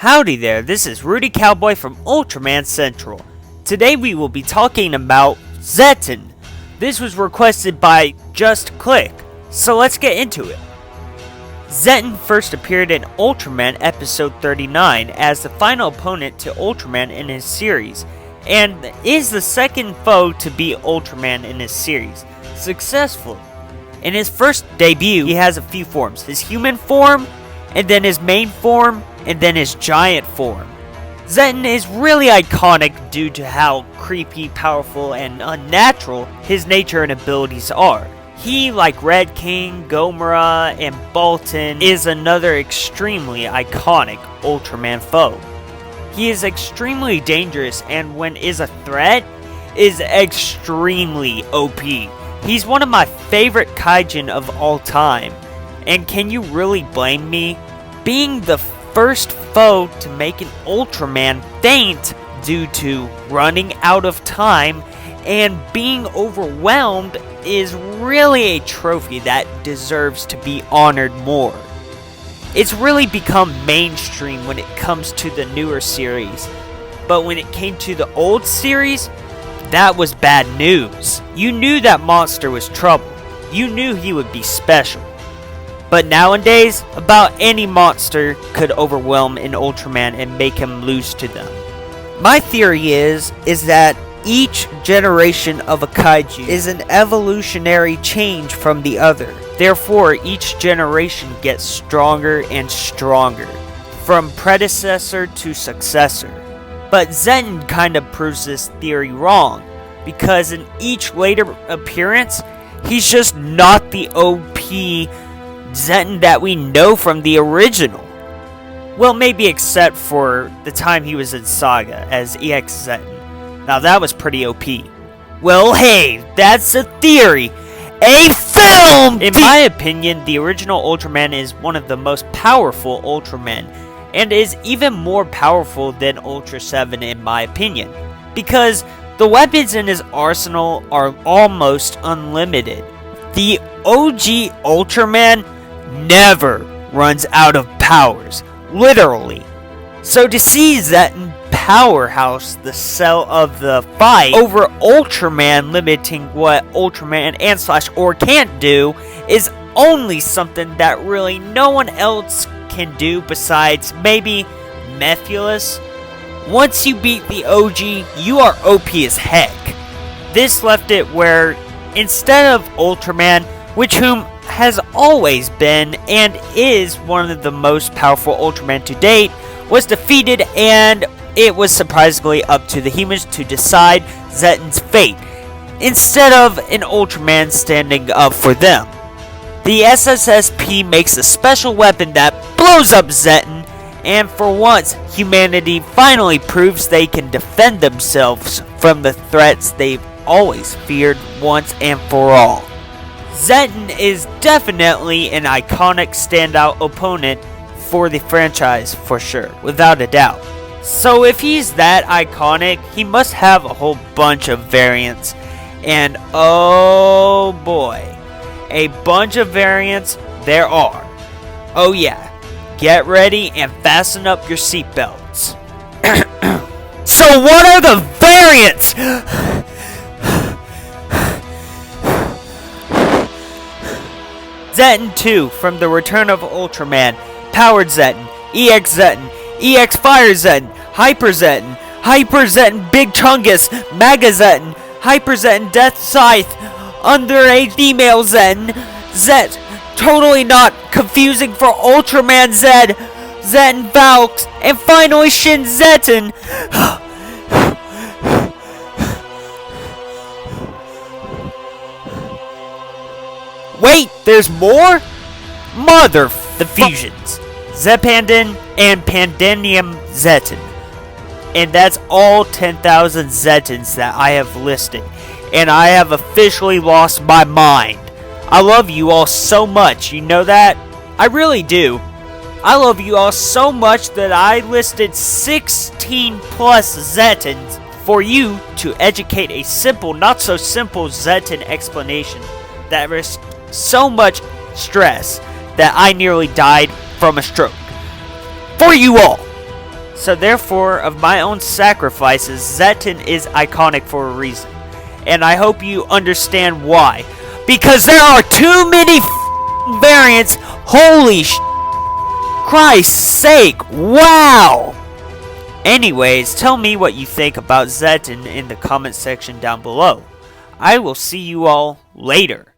Howdy there, this is Rudy Cowboy from Ultraman Central. Today we will be talking about Zetton. This was requested by Just Click, so let's get into it. Zetton first appeared in Ultraman episode 39 as the final opponent to Ultraman in his series, and is the second foe to beat Ultraman in his series, successfully. In his first debut, he has a few forms: his human form, and then his main form, and then his giant form. Zetton is really iconic due to how creepy, powerful, and unnatural his nature and abilities are. He, like Red King, Gomora, and Bolton, is another extremely iconic Ultraman foe. He is extremely dangerous, and when is a threat, is extremely OP. He's one of my favorite Kaiju of all time, and can you really blame me? Being the first foe to make an Ultraman faint due to running out of time and being overwhelmed is really a trophy that deserves to be honored more. It's really become mainstream when it comes to the newer series, but when it came to the old series, that was bad news. You knew that monster was trouble. You knew he would be special. But nowadays, about any monster could overwhelm an Ultraman and make him lose to them. My theory is that each generation of a Kaiju is an evolutionary change from the other. Therefore, each generation gets stronger and stronger, from predecessor to successor. But Zetton kind of proves this theory wrong, because in each later appearance, he's just not the OP Zetton that we know from the original. Well, maybe except for the time he was in Saga as EX Zetton. Now that was pretty OP. Well, hey, that's a theory. A film! In my opinion, the original Ultraman is one of the most powerful Ultramen, and is even more powerful than Ultra 7 in my opinion, because the weapons in his arsenal are almost unlimited. The OG Ultraman never runs out of powers, literally. So to see Zetton powerhouse the cell of the fight over Ultraman limiting what Ultraman and /Or can't do is only something that really no one else can do besides maybe Mephiles. Once you beat the OG, you are OP as heck. This left it where instead of Ultraman, which whom has always been and is one of the most powerful Ultraman to date, was defeated, and it was surprisingly up to the humans to decide Zetton's fate, instead of an Ultraman standing up for them. The SSSP makes a special weapon that blows up Zetton, and for once, humanity finally proves they can defend themselves from the threats they've always feared once and for all. Zetton is definitely an iconic standout opponent for the franchise for sure, without a doubt. So if he's that iconic, he must have a whole bunch of variants. And oh boy, a bunch of variants there are. Oh yeah, get ready and fasten up your seatbelts. So what are the variants? Zetton 2 from the Return of Ultraman, Powered Zetton, EX Zetton, EX Fire Zetton, Hyper Zetton Big Chungus, Mega Zetton, Hyper Zetton Death Scythe, Underage Female Zetton, Zet, totally not confusing for Ultraman Zed, Zetton Valks, and finally Shin Zetton. Wait, there's more? The fusions. Zepandin and Pandenium Zetton. And that's all 10,000 Zettons that I have listed. And I have officially lost my mind. I love you all so much, you know that? I really do. I love you all so much that I listed 16 plus Zettons for you to educate a simple, not so simple Zetton explanation that risks so much stress that I nearly died from a stroke. For you all. So therefore, of my own sacrifices, Zetton is iconic for a reason. And I hope you understand why. Because there are too many variants. Holy Christ's sake, wow! Anyways, tell me what you think about Zetton in the comment section down below. I will see you all later.